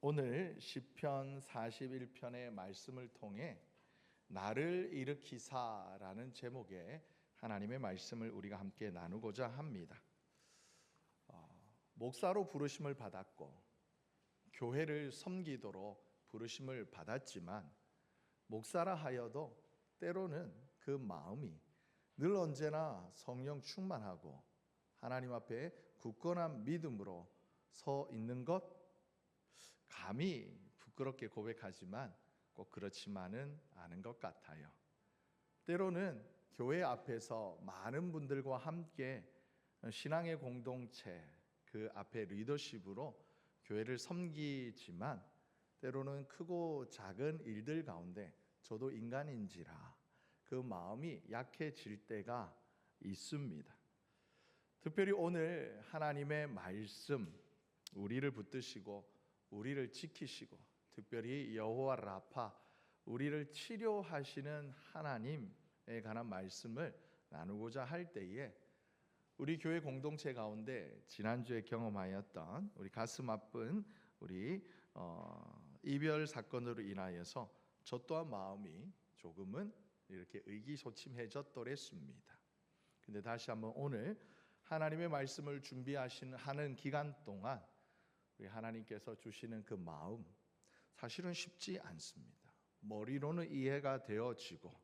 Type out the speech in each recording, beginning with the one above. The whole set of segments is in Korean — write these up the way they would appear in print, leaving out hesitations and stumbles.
오늘 시편 41편의 말씀을 통해 나를 일으키사라는 제목의 하나님의 말씀을 우리가 함께 나누고자 합니다. 목사로 부르심을 받았고 교회를 섬기도록 부르심을 받았지만 목사라 하여도 때로는 그 마음이 늘 언제나 성령 충만하고 하나님 앞에 굳건한 믿음으로 서 있는 것, 감히 부끄럽게 고백하지만 꼭 그렇지만은 않은 것 같아요. 때로는 교회 앞에서 많은 분들과 함께 신앙의 공동체 그 앞에 리더십으로 교회를 섬기지만 때로는 크고 작은 일들 가운데 저도 인간인지라 그 마음이 약해질 때가 있습니다. 특별히 오늘 하나님의 말씀 우리를 붙드시고 우리를 지키시고 특별히 여호와 라파 우리를 치료하시는 하나님에 관한 말씀을 나누고자 할 때에 우리 교회 공동체 가운데 지난주에 경험하였던 우리 가슴 아픈 우리 이별 사건으로 인하여서 저 또한 마음이 조금은 이렇게 의기소침해졌더랬습니다. 근데 다시 한번 오늘 하나님의 말씀을 하는 기간 동안 우리 하나님께서 주시는 그 마음 사실은 쉽지 않습니다. 머리로는 이해가 되어지고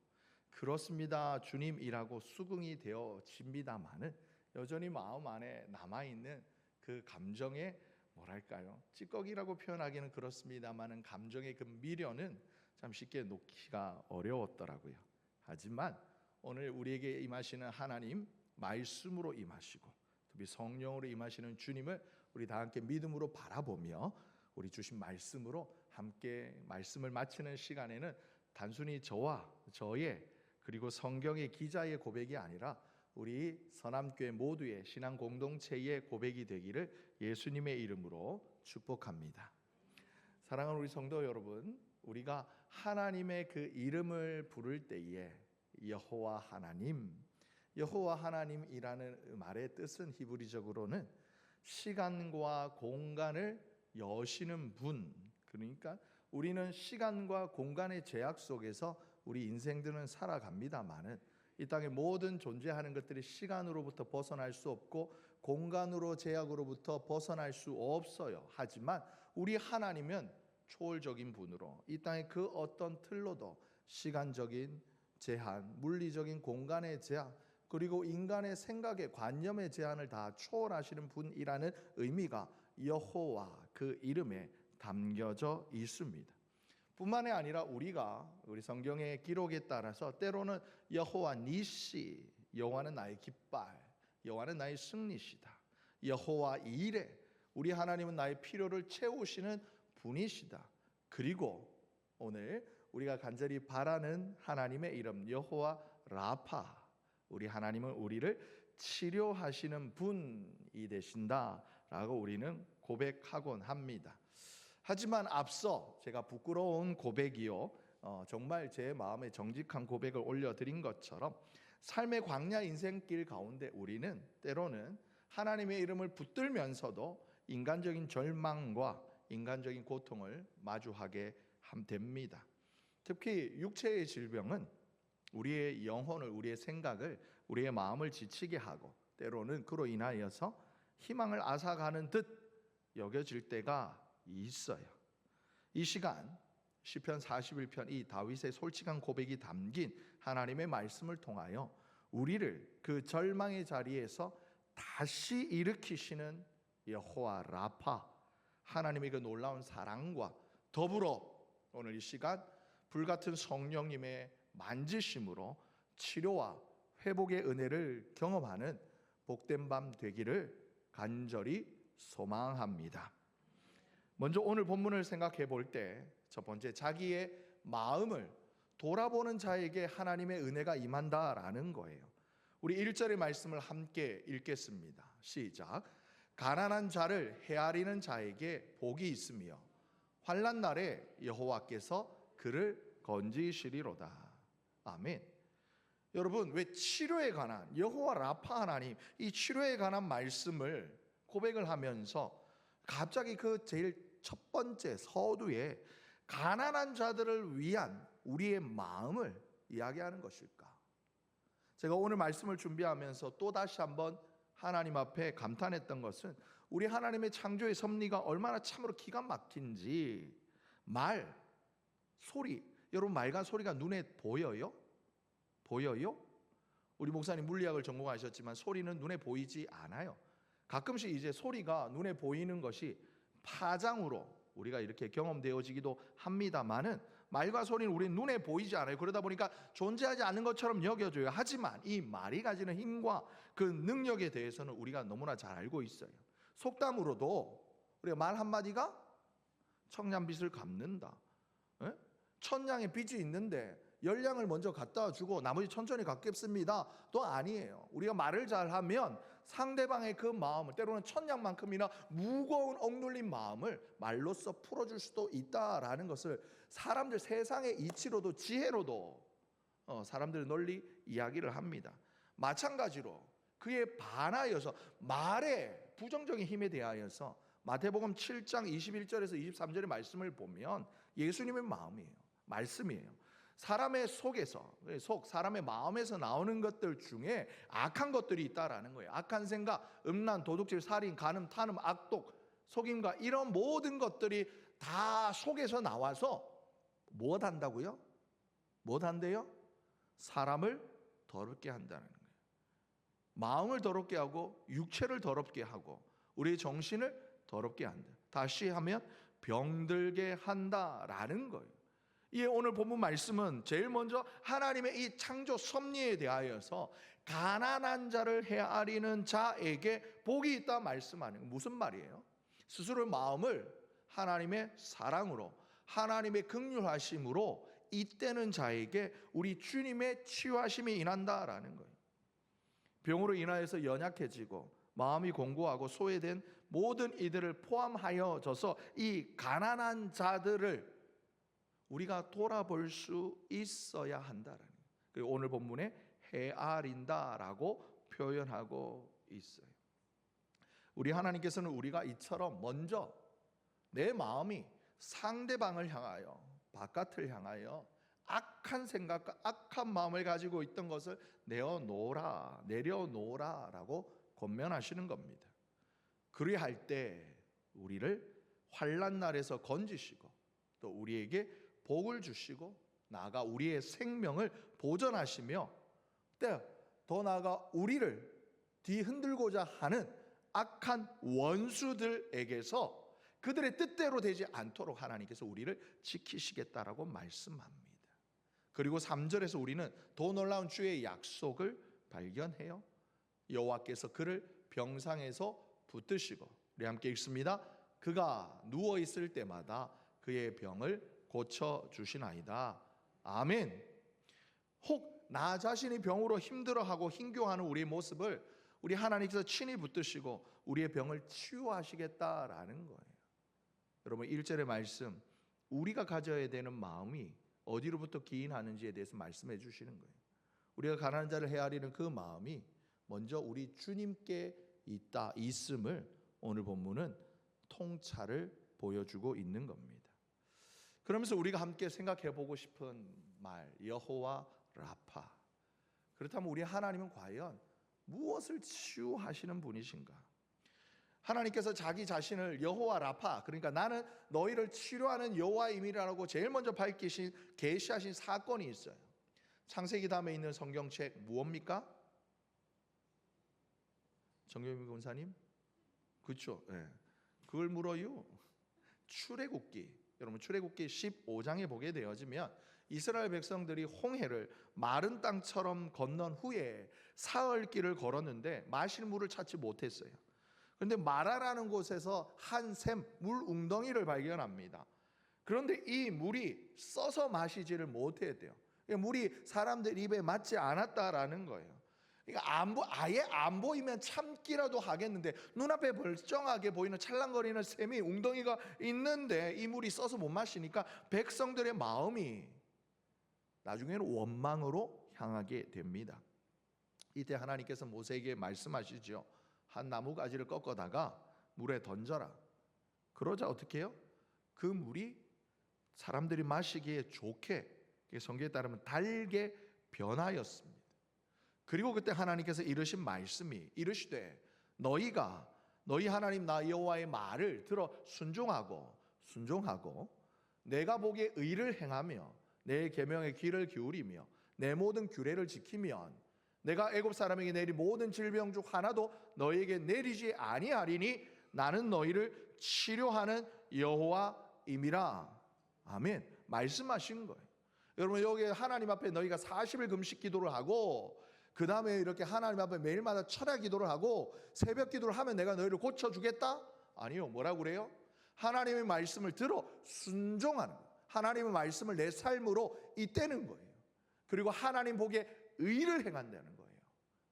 그렇습니다 주님이라고 수긍이 되어집니다마는 여전히 마음 안에 남아있는 그 감정의 뭐랄까요, 찌꺼기라고 표현하기는 그렇습니다마는 감정의 그 미련은 참 쉽게 놓기가 어려웠더라고요. 하지만 오늘 우리에게 임하시는 하나님 말씀으로 임하시고 특히 성령으로 임하시는 주님을 우리 다 함께 믿음으로 바라보며 우리 주신 말씀으로 함께 말씀을 마치는 시간에는 단순히 저의 그리고 성경의 기자의 고백이 아니라 우리 선함교회 모두의 신앙 공동체의 고백이 되기를 예수님의 이름으로 축복합니다. 사랑하는 우리 성도 여러분, 우리가 하나님의 그 이름을 부를 때에 여호와 하나님이라는 말의 뜻은 히브리적으로는 시간과 공간을 여시는 분, 그러니까 우리는 시간과 공간의 제약 속에서 우리 인생들은 살아갑니다마는 이 땅에 모든 존재하는 것들이 시간으로부터 벗어날 수 없고 공간으로 제약으로부터 벗어날 수 없어요. 하지만 우리 하나님은 초월적인 분으로 이 땅의 그 어떤 틀로도 시간적인 제한, 물리적인 공간의 제한, 그리고 인간의 생각의 관념의 제한을 다 초월하시는 분이라는 의미가 여호와 그 이름에 담겨져 있습니다. 뿐만이 아니라 우리 성경의 기록에 따라서 때로는 여호와 니시, 여호와는 나의 깃발, 여호와는 나의 승리시다, 여호와 이레, 우리 하나님은 나의 필요를 채우시는 분이시다. 그리고 오늘 우리가 간절히 바라는 하나님의 이름 여호와 라파, 우리 하나님은 우리를 치료하시는 분이 되신다라고 우리는 고백하곤 합니다. 하지만 앞서 제가 부끄러운 고백이요, 정말 제 마음에 정직한 고백을 올려드린 것처럼 삶의 광야 인생길 가운데 우리는 때로는 하나님의 이름을 붙들면서도 인간적인 절망과 인간적인 고통을 마주하게 됩니다. 특히 육체의 질병은 우리의 영혼을, 우리의 생각을, 우리의 마음을 지치게 하고 때로는 그로 인하여서 희망을 앗아가는 듯 여겨질 때가 있어요. 이 시간 시편 41편 이 다윗의 솔직한 고백이 담긴 하나님의 말씀을 통하여 우리를 그 절망의 자리에서 다시 일으키시는 여호와 라파, 하나님의 그 놀라운 사랑과 더불어 오늘 이 시간 불같은 성령님의 만지심으로 치료와 회복의 은혜를 경험하는 복된 밤 되기를 간절히 소망합니다. 먼저 오늘 본문을 생각해 볼 때 첫 번째, 자기의 마음을 돌아보는 자에게 하나님의 은혜가 임한다라는 거예요. 우리 1절의 말씀을 함께 읽겠습니다. 시작. 가난한 자를 헤아리는 자에게 복이 있으며 환난 날에 여호와께서 그를 건지시리로다. 아멘. 여러분, 왜 치료에 관한 여호와 라파 하나님 이 치료에 관한 말씀을 고백을 하면서 갑자기 그 제일 첫 번째 서두에 가난한 자들을 위한 우리의 마음을 이야기하는 것일까? 제가 오늘 말씀을 준비하면서 또다시 한번 하나님 앞에 감탄했던 것은 우리 하나님의 창조의 섭리가 얼마나 참으로 기가 막힌지. 말, 소리, 여러분 말과 소리가 눈에 보여요? 보여요? 우리 목사님 물리학을 전공하셨지만 소리는 눈에 보이지 않아요. 가끔씩 이제 소리가 눈에 보이는 것이 파장으로 우리가 이렇게 경험되어지기도 합니다만은 말과 소리는 우리 눈에 보이지 않아요. 그러다 보니까 존재하지 않는 것처럼 여겨져요. 하지만 이 말이 가지는 힘과 그 능력에 대해서는 우리가 너무나 잘 알고 있어요. 속담으로도 우리가 말 한마디가 청량빛을 갚는다. 천냥의 빛이 있는데 열량을 먼저 갖다 주고 나머지 천천히 갚겠습니다 또 아니에요. 우리가 말을 잘하면 상대방의 그 마음을, 때로는 천냥만큼이나 무거운 억눌린 마음을 말로써 풀어줄 수도 있다라는 것을 사람들 세상의 이치로도 지혜로도 사람들이 널리 이야기를 합니다. 마찬가지로 그에 반하여서 말의 부정적인 힘에 대하여서 마태복음 7장 21절에서 23절의 말씀을 보면 예수님의 마음이에요. 말씀이에요. 사람의 속에서, 사람의 마음에서 나오는 것들 중에 악한 것들이 있다라는 거예요. 악한 생각, 음란, 도둑질, 살인, 간음, 탄음, 악독, 속임과 이런 모든 것들이 다 속에서 나와서 무엇 한다고요? 무엇 한대요? 사람을 더럽게 한다는 거예요. 마음을 더럽게 하고 육체를 더럽게 하고 우리의 정신을 더럽게 한다. 다시 하면 병들게 한다라는 거예요. 이 오늘 본문 말씀은 제일 먼저 하나님의 이 창조 섭리에 대하여서 가난한 자를 헤아리는 자에게 복이 있다 말씀하는 거예요. 무슨 말이에요? 스스로의 마음을 하나님의 사랑으로, 하나님의 긍휼하심으로 잇대는 자에게 우리 주님의 치유하심이 임한다라는 거예요. 병으로 인하여서 연약해지고 마음이 공고하고 소외된 모든 이들을 포함하여져서 이 가난한 자들을 우리가 돌아볼 수 있어야 한다라는 거예요. 오늘 본문에 헤아린다라고 표현하고 있어요. 우리 하나님께서는 우리가 이처럼 먼저 내 마음이 상대방을 향하여, 바깥을 향하여 악한 생각과 악한 마음을 가지고 있던 것을 내려놓으라라고 권면하시는 겁니다. 그리할 때 우리를 환난 날에서 건지시고 또 우리에게 복을 주시고 나아가 우리의 생명을 보존하시며 더 나아가 우리를 뒤흔들고자 하는 악한 원수들에게서 그들의 뜻대로 되지 않도록 하나님께서 우리를 지키시겠다라고 말씀합니다. 그리고 3절에서 우리는 더 놀라운 주의 약속을 발견해요. 여호와께서 그를 병상에서 붙드시고, 우리 함께 읽습니다. 그가 누워 있을 때마다 그의 병을 고쳐 주시나이다. 아멘. 혹 나 자신이 병으로 힘들어하고 힘겨워하는 우리의 모습을 우리 하나님께서 친히 붙드시고 우리의 병을 치유하시겠다라는 거예요. 여러분 1절의 말씀, 우리가 가져야 되는 마음이 어디로부터 기인하는지에 대해서 말씀해 주시는 거예요. 우리가 가난한 자를 헤아리는 그 마음이 먼저 우리 주님께 있음을 오늘 본문은 통찰을 보여주고 있는 겁니다. 그러면서 우리가 함께 생각해 보고 싶은 말, 여호와 라파. 그렇다면 우리 하나님은 과연 무엇을 치유하시는 분이신가? 하나님께서 자기 자신을 여호와 라파, 그러니까 나는 너희를 치료하는 여호와임이라고 제일 먼저 밝히신, 계시하신 사건이 있어요. 창세기 다음에 있는 성경책 무엇입니까? 정경민 권사님? 그렇죠. 네. 그걸 물어요. 출애굽기. 여러분 출애굽기 15장에 보게 되어지면 이스라엘 백성들이 홍해를 마른 땅처럼 건넌 후에 사흘 길을 걸었는데 마실 물을 찾지 못했어요. 그런데 마라라는 곳에서 한 샘 물 웅덩이를 발견합니다. 그런데 이 물이 써서 마시지를 못했대요. 물이 사람들 입에 맞지 않았다라는 거예요. 그러니까 아예 안 보이면 참기라도 하겠는데 눈앞에 멀쩡하게 보이는 찰랑거리는 샘이 웅덩이가 있는데 이 물이 써서 못 마시니까 백성들의 마음이 나중에는 원망으로 향하게 됩니다. 이때 하나님께서 모세에게 말씀하시죠. 한 나무 가지를 꺾어다가 물에 던져라. 그러자 어떻게 해요? 그 물이 사람들이 마시기에 좋게, 성경에 따르면 달게 변하였습니다. 그리고 그때 하나님께서 이르신 말씀이 이르시되 너희 하나님 나 여호와의 말을 들어 순종하고 내가 보기에 의를 행하며 내 계명에 귀를 기울이며 내 모든 규례를 지키면 내가 애굽 사람에게 내린 모든 질병 중 하나도 너희에게 내리지 아니하리니 나는 너희를 치료하는 여호와임이라. 아멘. 말씀하신 거예요. 여러분, 여기 하나님 앞에 너희가 40일 금식 기도를 하고 그 다음에 이렇게 하나님 앞에 매일마다 철야 기도를 하고 새벽 기도를 하면 내가 너희를 고쳐주겠다? 아니요. 뭐라고 그래요? 하나님의 말씀을 들어 순종하는 거예요. 하나님의 말씀을 내 삶으로 잇대는 거예요. 그리고 하나님 보기에 의를 행한다는 거예요.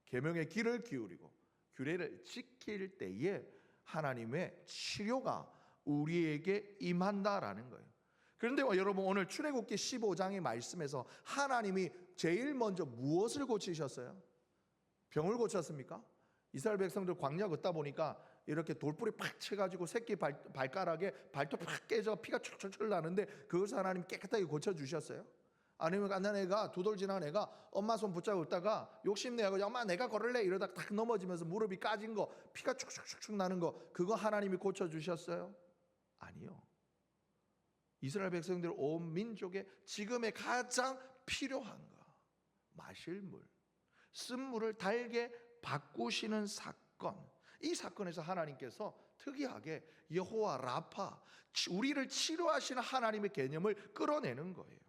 계명의 귀를 기울이고 규례를 지킬 때에 하나님의 치료가 우리에게 임한다라는 거예요. 그런데 여러분, 오늘 출애굽기 15장의 말씀에서 하나님이 제일 먼저 무엇을 고치셨어요? 병을 고쳤습니까? 이스라엘 백성들 광야 걷다 보니까 이렇게 돌뿌리 팍 쳐가지고 새끼 발가락에 발톱 팍 깨져 피가 철철철 나는데 그것을 하나님 깨끗하게 고쳐주셨어요? 아니면 갓난 애가 2돌 지난 애가 엄마 손 붙잡고 있다가 욕심내고 엄마 내가 걸을래 이러다가 탁 넘어지면서 무릎이 까진 거, 피가 축축축축 나는 거, 그거 하나님이 고쳐주셨어요? 아니요. 이스라엘 백성들 온 민족의 지금의 가장 필요한 거, 마실 물, 쓴 물을 달게 바꾸시는 사건, 이 사건에서 하나님께서 특이하게 여호와 라파, 우리를 치료하시는 하나님의 개념을 끌어내는 거예요.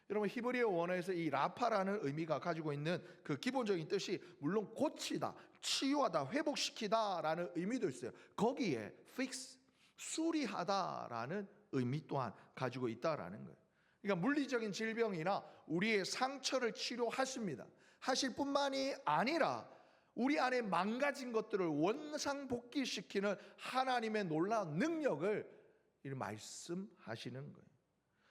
여러분, 히브리어 원어에서 이 라파라는 의미가 가지고 있는 그 기본적인 뜻이 물론 고치다, 치유하다, 회복시키다 라는 의미도 있어요. 거기에 fix, 수리하다라는 의미 또한 가지고 있다라는 거예요. 그러니까 물리적인 질병이나 우리의 상처를 치료하십니다. 하실 뿐만이 아니라 우리 안에 망가진 것들을 원상복귀시키는 하나님의 놀라운 능력을 말씀하시는 거예요.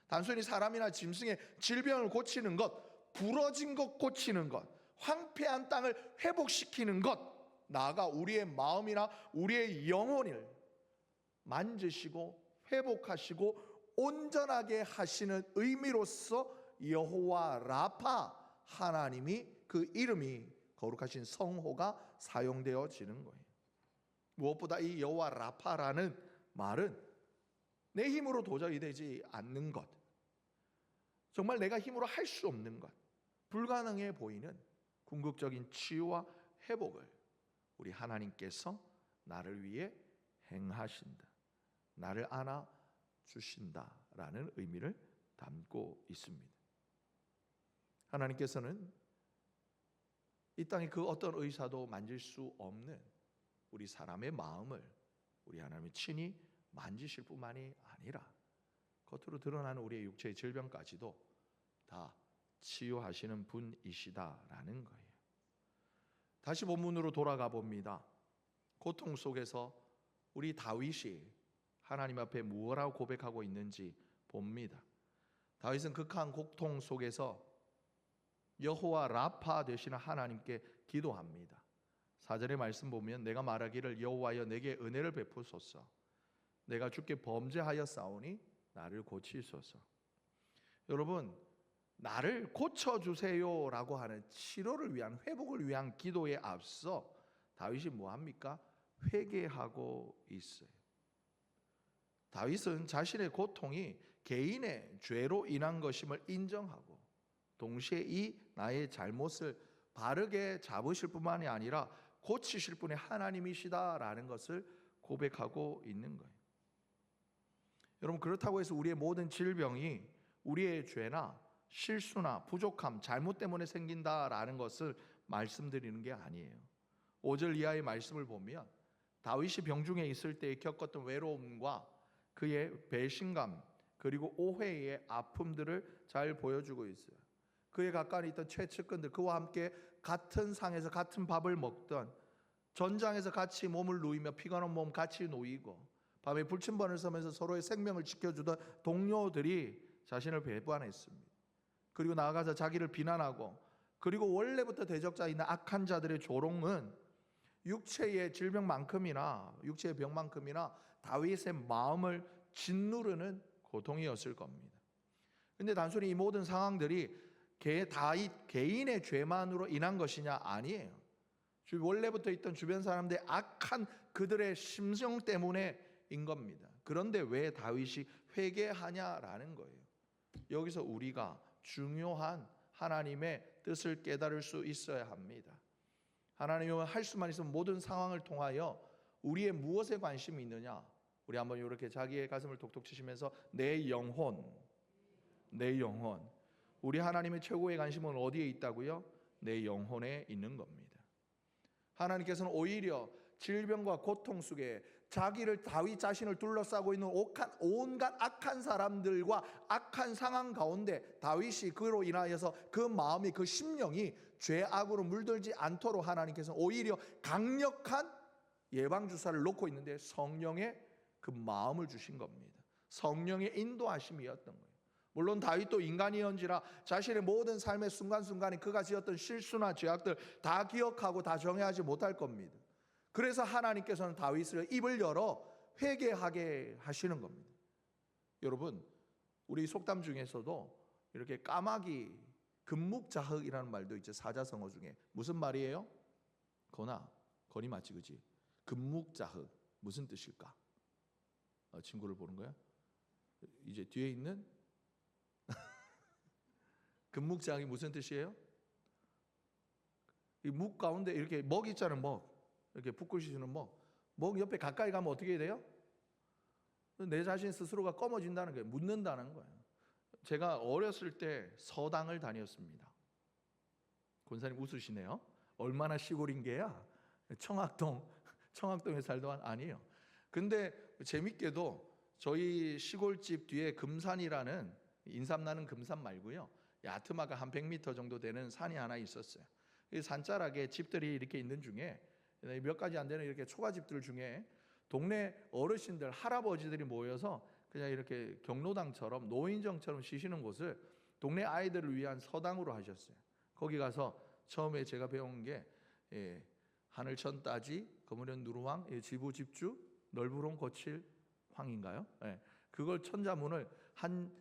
단순히 사람이나 짐승의 질병을 고치는 것, 부러진 것 고치는 것, 황폐한 땅을 회복시키는 것, 나아가 우리의 마음이나 우리의 영혼을 만지시고 회복하시고 온전하게 하시는 의미로서 여호와 라파, 하나님이 그 이름이 거룩하신 성호가 사용되어지는 거예요. 무엇보다 이 여호와 라파라는 말은 내 힘으로 도저히 되지 않는 것, 정말 내가 힘으로 할 수 없는 것, 불가능해 보이는 궁극적인 치유와 회복을 우리 하나님께서 나를 위해 행하신다, 나를 안아 주신다라는 의미를 담고 있습니다. 하나님께서는 이 땅의 그 어떤 의사도 만질 수 없는 우리 사람의 마음을 우리 하나님이 친히 만지실 뿐만이 아니라 겉으로 드러나는 우리의 육체의 질병까지도 다 치유하시는 분이시다라는 거예요. 다시 본문으로 돌아가 봅니다. 고통 속에서 우리 다윗이 하나님 앞에 무엇라고 고백하고 있는지 봅니다. 다윗은 극한 고통 속에서 여호와 라파 되시는 하나님께 기도합니다. 4절의 말씀 보면 내가 말하기를 여호와여 내게 은혜를 베푸소서, 내가 주께 범죄하여 싸우니 나를 고치소서. 여러분, 나를 고쳐주세요라고 하는 치료를 위한, 회복을 위한 기도에 앞서 다윗이 뭐합니까? 회개하고 있어요. 다윗은 자신의 고통이 개인의 죄로 인한 것임을 인정하고 동시에 이 나의 잘못을 바르게 잡으실 뿐만이 아니라 고치실 분이 하나님이시다라는 것을 고백하고 있는 거예요. 여러분, 그렇다고 해서 우리의 모든 질병이 우리의 죄나 실수나 부족함, 잘못 때문에 생긴다라는 것을 말씀드리는 게 아니에요. 5절 이하의 말씀을 보면 다윗이 병중에 있을 때 겪었던 외로움과 그의 배신감 그리고 오해의 아픔들을 잘 보여주고 있어요. 그의 가까이 있던 최측근들, 그와 함께 같은 상에서 같은 밥을 먹던, 전장에서 같이 몸을 누이며 피가는 몸 같이 놓이고 밤에 불침번을 서면서 서로의 생명을 지켜주던 동료들이 자신을 배반했습니다. 그리고 나아가서 자기를 비난하고, 그리고 원래부터 대적자 있는 악한 자들의 조롱은 육체의 질병만큼이나 육체의 병만큼이나 다윗의 마음을 짓누르는 고통이었을 겁니다. 근데 단순히 이 모든 상황들이 다윗 개인의 죄만으로 인한 것이냐? 아니에요. 원래부터 있던 주변 사람들의 악한 그들의 심정 때문에인 겁니다. 그런데 왜 다윗이 회개하냐라는 거예요. 여기서 우리가 중요한 하나님의 뜻을 깨달을 수 있어야 합니다. 하나님은 할 수만 있으면 모든 상황을 통하여 우리의 무엇에 관심이 있느냐? 우리 한번 이렇게 자기의 가슴을 톡톡 치시면서 내 영혼, 우리 하나님의 최고의 관심은 어디에 있다고요? 내 영혼에 있는 겁니다. 하나님께서는 오히려 질병과 고통 속에 다윗 자신을 둘러싸고 있는 온갖 악한 사람들과 악한 상황 가운데 다윗이 그로 인하여서 그 마음이, 그 심령이 죄악으로 물들지 않도록 하나님께서는 오히려 강력한 예방주사를 놓고 있는데 성령의 그 마음을 주신 겁니다. 성령의 인도하심이었던 거예요. 물론 다윗도 인간이언지라 자신의 모든 삶의 순간순간에 그가 지었던 실수나 죄악들 다 기억하고 다 정해하지 못할 겁니다. 그래서 하나님께서는 다윗을 입을 열어 회개하게 하시는 겁니다. 여러분, 우리 속담 중에서도 이렇게 까마귀, 금묵자흑이라는 말도 있죠. 사자성어 중에. 무슨 말이에요? 건이 맞지, 그지? 금묵자흑 무슨 뜻일까? 친구를 보는 거야? 이제 뒤에 있는 금묵자흑이 무슨 뜻이에요? 이 묵 가운데 이렇게 먹 있잖아요. 먹. 이렇게 붓글씨는 먹 옆에 가까이 가면 어떻게 해야 돼요? 내 자신 스스로가 검어진다는 거예요. 묻는다는 거예요. 제가 어렸을 때 서당을 다녔습니다. 권사님 웃으시네요. 얼마나 시골인 게야? 청학동에 살던 아니에요. 근데 재밌게도 저희 시골집 뒤에 금산이라는 인삼 나는 금산 말고요, 야트마가 한 100m 정도 되는 산이 하나 있었어요. 이 산자락에 집들이 이렇게 있는 중에 몇 가지 안 되는 이렇게 초가집들 중에 동네 어르신들, 할아버지들이 모여서 그냥 이렇게 경로당처럼 노인정처럼 쉬시는 곳을 동네 아이들을 위한 서당으로 하셨어요. 거기 가서 처음에 제가 배운 게 하늘천 따지 거무련 누루왕 지부집주 널부롱 거칠 황인가요? 그걸 천자문을 한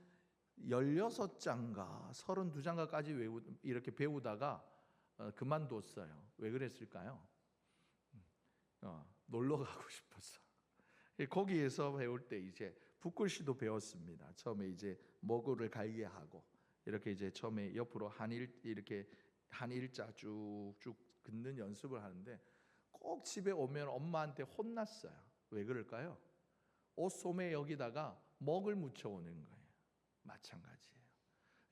16장가 32장가까지 이렇게 배우다가 그만뒀어요. 왜 그랬을까요? 놀러 가고 싶었어. 거기에서 배울 때 이제 붓글씨도 배웠습니다. 처음에 이제 먹어를 갈게 하고 이렇게 이제 처음에 옆으로 이렇게 한일자 쭉쭉 긋는 연습을 하는데 꼭 집에 오면 엄마한테 혼났어요. 왜 그럴까요? 옷소매 여기다가 먹을 묻혀 오는 거예요. 마찬가지예요.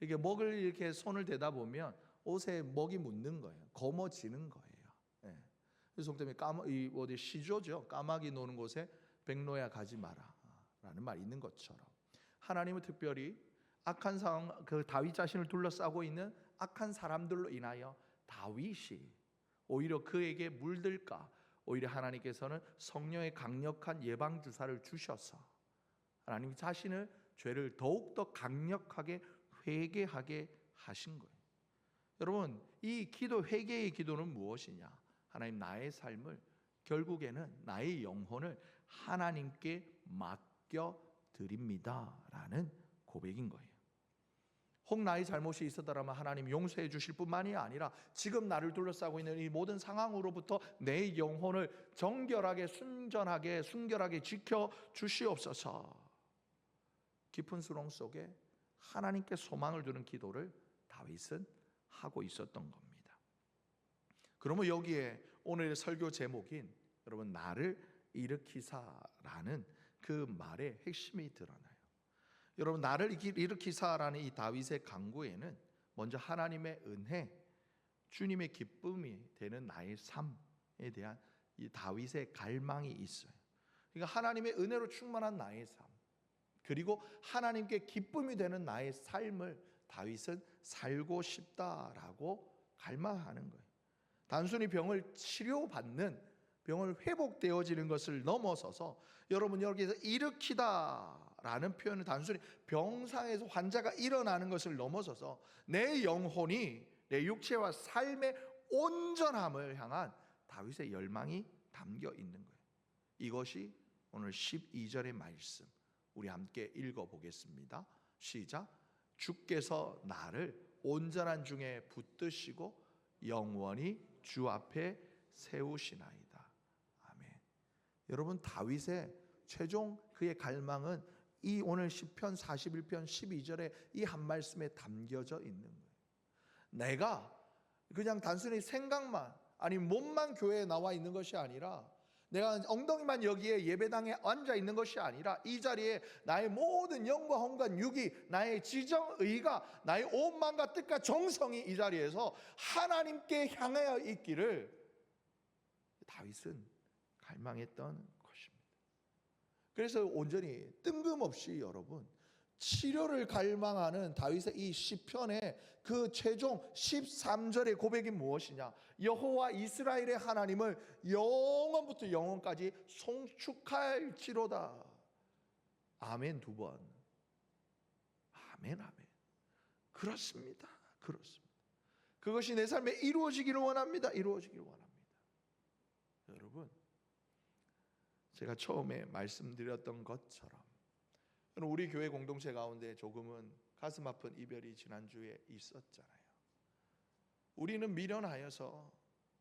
이게 먹을 이렇게 손을 대다 보면 옷에 먹이 묻는 거예요. 검어지는 거예요. 그래서 때문에 어디 시조죠. 까마귀 노는 곳에 백로야 가지 마라라는 말이 있는 것처럼 하나님은 특별히 악한 상황, 그 다윗 자신을 둘러싸고 있는 악한 사람들로 인하여 다윗이 오히려 그에게 물들까, 오히려 하나님께서는 성령의 강력한 예방 주사를 주셔서 하나님 자신을 죄를 더욱더 강력하게 회개하게 하신 거예요. 여러분, 이 기도, 회개의 기도는 무엇이냐? 하나님, 나의 삶을, 결국에는 나의 영혼을 하나님께 맡겨 드립니다 라는 고백인 거예요. 혹 나의 잘못이 있었더라면 하나님 용서해 주실 뿐만이 아니라 지금 나를 둘러싸고 있는 이 모든 상황으로부터 내 영혼을 정결하게, 순결하게 지켜 주시옵소서. 깊은 수렁 속에 하나님께 소망을 두는 기도를 다윗은 하고 있었던 겁니다. 그러면 여기에 오늘의 설교 제목인 여러분, 나를 일으키사라는 그 말의 핵심이 드러나요. 여러분, 나를 일으키사라는 이 다윗의 간구에는 먼저 하나님의 은혜, 주님의 기쁨이 되는 나의 삶에 대한 이 다윗의 갈망이 있어요. 그러니까 하나님의 은혜로 충만한 나의 삶, 그리고 하나님께 기쁨이 되는 나의 삶을 다윗은 살고 싶다라고 갈망하는 거예요. 단순히 병을 치료받는, 병을 회복되어지는 것을 넘어서서 여러분, 여기서 일으키다라는 표현은 단순히 병상에서 환자가 일어나는 것을 넘어서서 내 영혼이, 내 육체와 삶의 온전함을 향한 다윗의 열망이 담겨 있는 거예요. 이것이 오늘 12절의 말씀, 우리 함께 읽어보겠습니다. 시작. 주께서 나를 온전한 중에 붙드시고 영원히 주 앞에 세우시나이다. 아멘. 여러분, 다윗의 최종 그의 갈망은 이 오늘 시편 41편 12절에 이 한 말씀에 담겨져 있는 거예요. 내가 그냥 단순히 생각만 아니 몸만 교회에 나와 있는 것이 아니라, 내가 엉덩이만 여기에 예배당에 앉아 있는 것이 아니라, 이 자리에 나의 모든 영과 혼과 육이, 나의 지정의가, 나의 온 마음과 뜻과 정성이 이 자리에서 하나님께 향하여 있기를 다윗은 갈망했던 것입니다. 그래서 온전히 뜬금없이 여러분, 치료를 갈망하는 다윗의 이 시편의 그 최종 13절의 고백이 무엇이냐? 여호와 이스라엘의 하나님을 영원부터 영원까지 송축할지로다. 아멘 2번. 아멘 아멘. 그렇습니다. 그렇습니다. 그것이 내 삶에 이루어지기를 원합니다. 이루어지기를 원합니다. 여러분, 제가 처음에 말씀드렸던 것처럼 우리 교회 공동체 가운데 조금은 가슴 아픈 이별이 지난주에 있었잖아요. 우리는 미련하여서,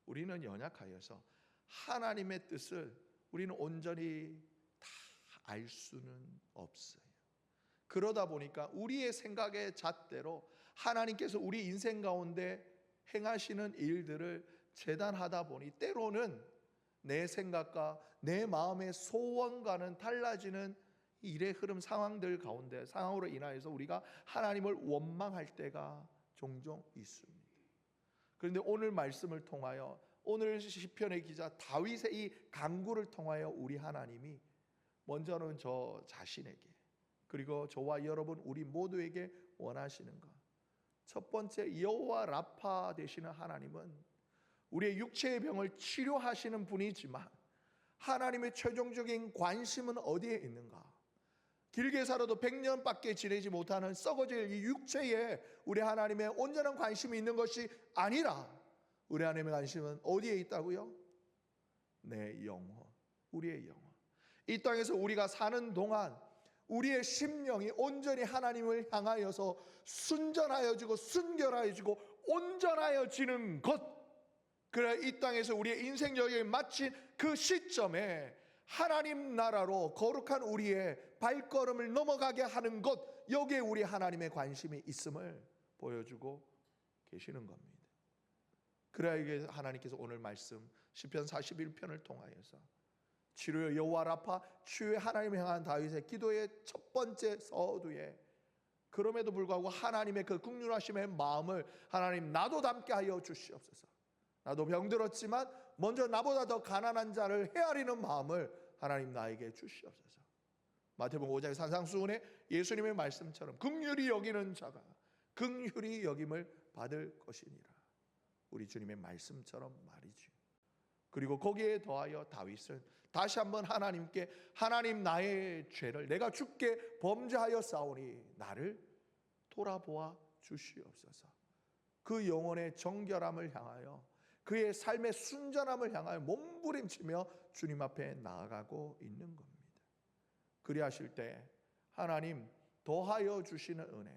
우리는 연약하여서 하나님의 뜻을 우리는 온전히 다 알 수는 없어요. 그러다 보니까 우리의 생각의 잣대로 하나님께서 우리 인생 가운데 행하시는 일들을 재단하다 보니 때로는 내 생각과 내 마음의 소원과는 달라지는 일의 흐름, 상황들 가운데, 상황으로 인하여서 우리가 하나님을 원망할 때가 종종 있습니다. 그런데 오늘 말씀을 통하여, 오늘 시편의 기자 다윗의 이 간구를 통하여 우리 하나님이 먼저는 저 자신에게, 그리고 저와 여러분 우리 모두에게 원하시는 것, 첫 번째, 여호와 라파 되시는 하나님은 우리의 육체의 병을 치료하시는 분이지만 하나님의 최종적인 관심은 어디에 있는가? 길게 살아도 100년밖에 지내지 못하는 썩어질 이 육체에 우리 하나님의 온전한 관심이 있는 것이 아니라, 우리 하나님의 관심은 어디에 있다고요? 내 영혼, 우리의 영혼. 이 땅에서 우리가 사는 동안 우리의 심령이 온전히 하나님을 향하여서 순전하여지고 순결하여지고 온전하여지는 것, 그래 이 땅에서 우리의 인생 여행을 마친 그 시점에 하나님 나라로 거룩한 우리의 발걸음을 넘어가게 하는 것, 여기에 우리 하나님의 관심이 있음을 보여주고 계시는 겁니다. 그래야 이게 하나님께서 오늘 말씀 시편 41편을 통하여서 치료의 여호와 라파, 치유의 하나님을 향한 다윗의 기도의 첫 번째 서두에, 그럼에도 불구하고 하나님의 그 긍휼하심의 마음을, 하나님 나도 닮게 하여 주시옵소서. 나도 병들었지만 먼저 나보다 더 가난한 자를 헤아리는 마음을 하나님 나에게 주시옵소서. 마태복음 5장의 산상수훈에 예수님의 말씀처럼 긍휼히 여기는 자가 긍휼히 여김을 받을 것이니라. 우리 주님의 말씀처럼 말이죠. 그리고 거기에 더하여 다윗은 다시 한번 하나님께, 하나님 나의 죄를 내가 주께 범죄하여 싸우니 나를 돌아보아 주시옵소서. 그 영혼의 정결함을 향하여, 그의 삶의 순전함을 향하여 몸부림치며 주님 앞에 나아가고 있는 겁니다. 그리하실 때 하나님 더하여 주시는 은혜,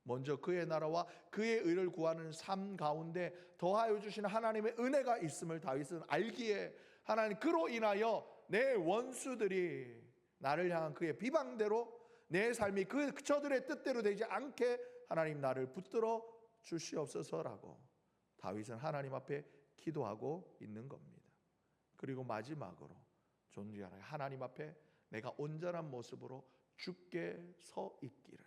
먼저 그의 나라와 그의 의를 구하는 삶 가운데 더하여 주시는 하나님의 은혜가 있음을 다윗은 알기에, 하나님 그로 인하여 내 원수들이 나를 향한 그의 비방대로 내 삶이 저들의 뜻대로 되지 않게 하나님 나를 붙들어 주시옵소서라고 다윗은 하나님 앞에 기도하고 있는 겁니다. 그리고 마지막으로 존귀하는 하나님 앞에 내가 온전한 모습으로 주께 서 있기를,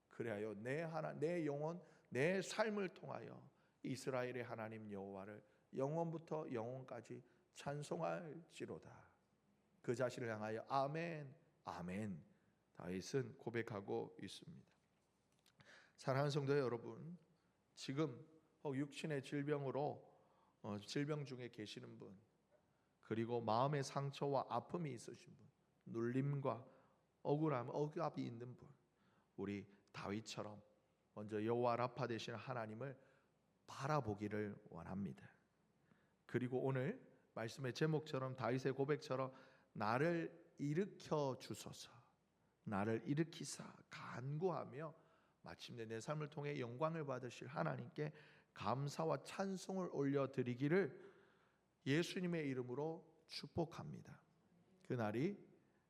그래야 내 영혼, 내 삶을 통하여 이스라엘의 하나님 여호와를 영원부터 영원까지 찬송할지로다. 그 자신을 향하여 아멘 아멘 다윗은 고백하고 있습니다. 사랑하는 성도 여러분, 지금 육신의 질병으로 질병 중에 계시는 분, 그리고 마음의 상처와 아픔이 있으신 분, 눌림과 억울함, 억압이 있는 분, 우리 다윗처럼 먼저 여호와 라파 되시는 하나님을 바라보기를 원합니다. 그리고 오늘 말씀의 제목처럼, 다윗의 고백처럼 나를 일으켜 주소서, 나를 일으키사 간구하며 마침내 내 삶을 통해 영광을 받으실 하나님께 감사와 찬송을 올려드리기를 예수님의 이름으로 축복합니다. 그날이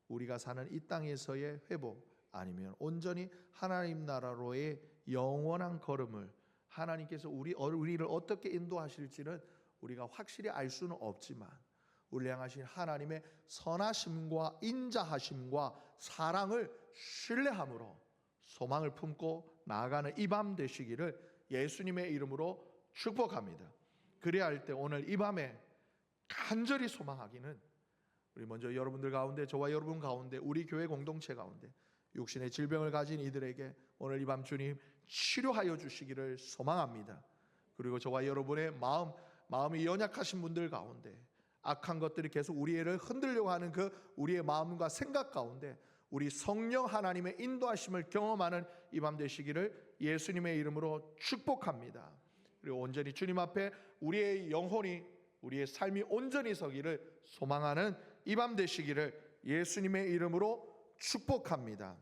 우리가 사는 이 땅에서의 회복, 아니면 온전히 하나님 나라로의 영원한 걸음을 하나님께서 우리를 어떻게 인도하실지는 우리가 확실히 알 수는 없지만 우리를 향하신 하나님의 선하심과 인자하심과 사랑을 신뢰함으로 소망을 품고 나아가는 이 밤 되시기를 예수님의 이름으로 축복합니다. 그래야 할 때 오늘 이 밤에 간절히 소망하기는 우리 먼저 여러분들 가운데, 저와 여러분 가운데, 우리 교회 공동체 가운데 육신의 질병을 가진 이들에게 오늘 이 밤 주님 치료하여 주시기를 소망합니다. 그리고 저와 여러분의 마음이 연약하신 분들 가운데 악한 것들이 계속 우리를 흔들려고 하는 그 우리의 마음과 생각 가운데 우리 성령 하나님의 인도하심을 경험하는 이 밤 되시기를 예수님의 이름으로 축복합니다. 그리고 온전히 주님 앞에 우리의 영혼이, 우리의 삶이 온전히 서기를 소망하는 이 밤 되시기를 예수님의 이름으로 축복합니다.